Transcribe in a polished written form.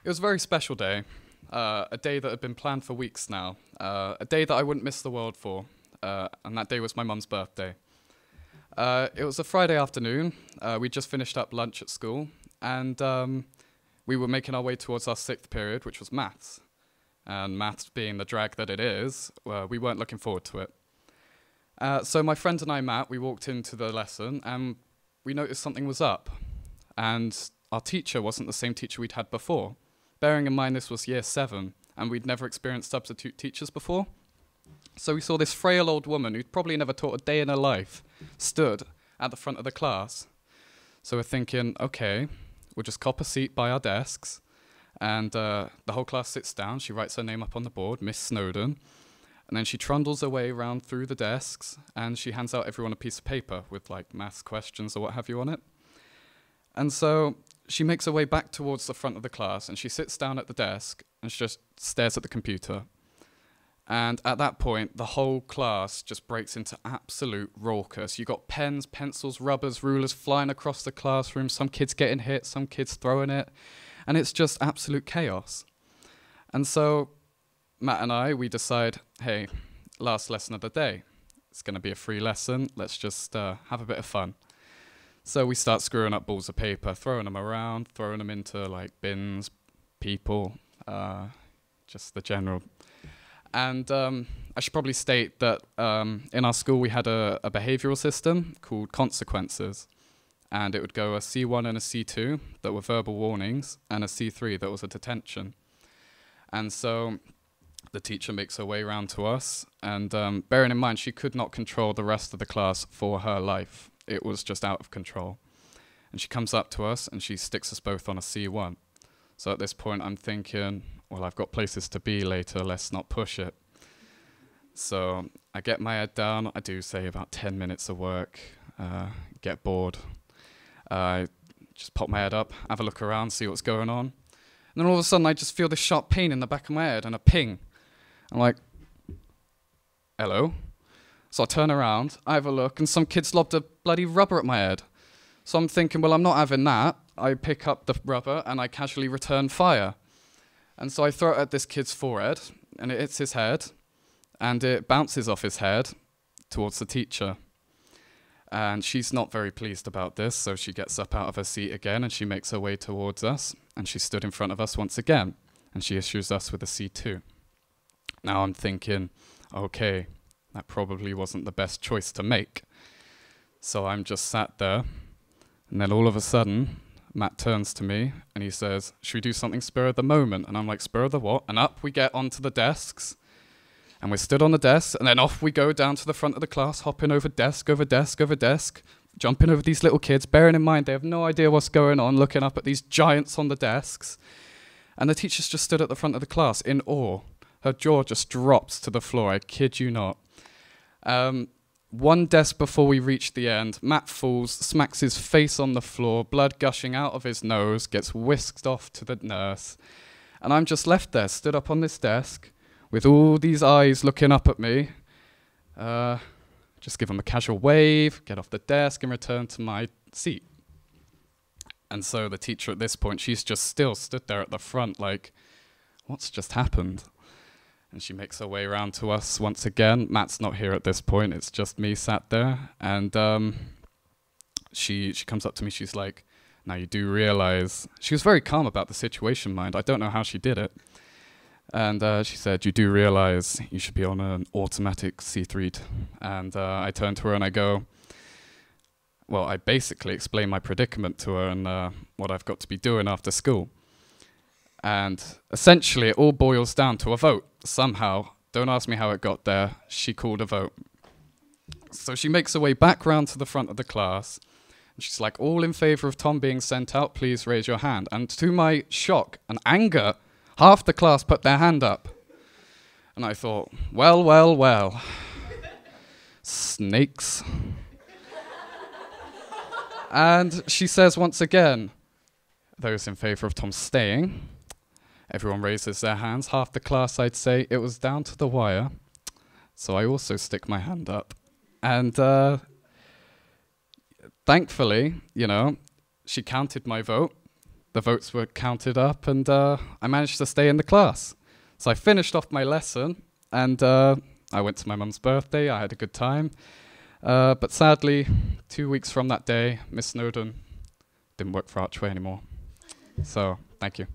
It was a very special day, a day that had been planned for weeks now, a day that I wouldn't miss the world for, and that day was my mum's birthday. It was a Friday afternoon, we'd just finished up lunch at school, and we were making our way towards our 6th period, which was maths. And maths being the drag that it is, we weren't looking forward to it. So my friend and I, Matt, we walked into the lesson, and we noticed something was up. And our teacher wasn't the same teacher we'd had before. Bearing in mind this was year 7, and we'd never experienced substitute teachers before. So we saw this frail old woman who'd probably never taught a day in her life, stood at the front of the class. So we're thinking, okay, we'll just cop a seat by our desks, and the whole class sits down. She writes her name up on the board, Miss Snowden, and then she trundles her way around through the desks, and she hands out everyone a piece of paper with like maths questions or what have you on it. And so she makes her way back towards the front of the class, and she sits down at the desk, and she just stares at the computer. And at that point, the whole class just breaks into absolute raucous. You got pens, pencils, rubbers, rulers flying across the classroom, some kids getting hit, some kids throwing it, and it's just absolute chaos. And so Matt and I, we decide, hey, last lesson of the day. It's going to be a free lesson. Let's just have a bit of fun. So we start screwing up balls of paper, throwing them around, throwing them into like bins, people, just the general. And I should probably state that in our school we had a behavioural system called consequences. And it would go a C1 and a C2 that were verbal warnings, and a C3 that was a detention. And so the teacher makes her way around to us, and bearing in mind she could not control the rest of the class for her life. It was just out of control. And she comes up to us and she sticks us both on a C1. So at this point I'm thinking, well, I've got places to be later, let's not push it. So I get my head down, I do say about 10 minutes of work, get bored. I just pop my head up, have a look around, see what's going on. And then all of a sudden I just feel this sharp pain in the back of my head and a ping. I'm like, hello? So I turn around, I have a look, and some kid's lobbed a bloody rubber at my head. So I'm thinking, well, I'm not having that. I pick up the rubber and I casually return fire. And so I throw it at this kid's forehead, and it hits his head, and it bounces off his head towards the teacher. And she's not very pleased about this, so she gets up out of her seat again, and she makes her way towards us, and she stood in front of us once again, and she issues us with a C2. Now I'm thinking, okay, that probably wasn't the best choice to make. So I'm just sat there, and then all of a sudden, Matt turns to me, and he says, should we do something spur of the moment? And I'm like, spur of the what? And up we get onto the desks, and we're stood on the desks, and then off we go down to the front of the class, hopping over desk, over desk, over desk, jumping over these little kids, bearing in mind they have no idea what's going on, looking up at these giants on the desks. And the teacher's just stood at the front of the class in awe. Her jaw just drops to the floor, I kid you not. One desk before we reach the end, Matt falls, smacks his face on the floor, blood gushing out of his nose, gets whisked off to the nurse. And I'm just left there, stood up on this desk, with all these eyes looking up at me. Just give them a casual wave, get off the desk, and return to my seat. And so the teacher at this point, she's just still stood there at the front like, what's just happened? And she makes her way around to us once again. Matt's not here at this point, it's just me sat there. And she comes up to me, she's like, now you do realize, she was very calm about the situation, mind, I don't know how she did it. And she said, you do realize you should be on an automatic C3. And I turn to her and I go, well, I basically explain my predicament to her and what I've got to be doing after school. And essentially it all boils down to a vote. Somehow, don't ask me how it got there, she called a vote. So she makes her way back round to the front of the class, and she's like, all in favour of Tom being sent out, please raise your hand. And to my shock and anger, half the class put their hand up. And I thought, well, well, well. Snakes. And she says once again, those in favour of Tom staying, Everyone raises their hands. Half the class, I'd say, it was down to the wire. So I also stick my hand up. And thankfully, you know, she counted my vote. The votes were counted up, and I managed to stay in the class. So I finished off my lesson, and I went to my mum's birthday. I had a good time. But sadly, 2 weeks from that day, Miss Snowden didn't work for Archway anymore. So, thank you.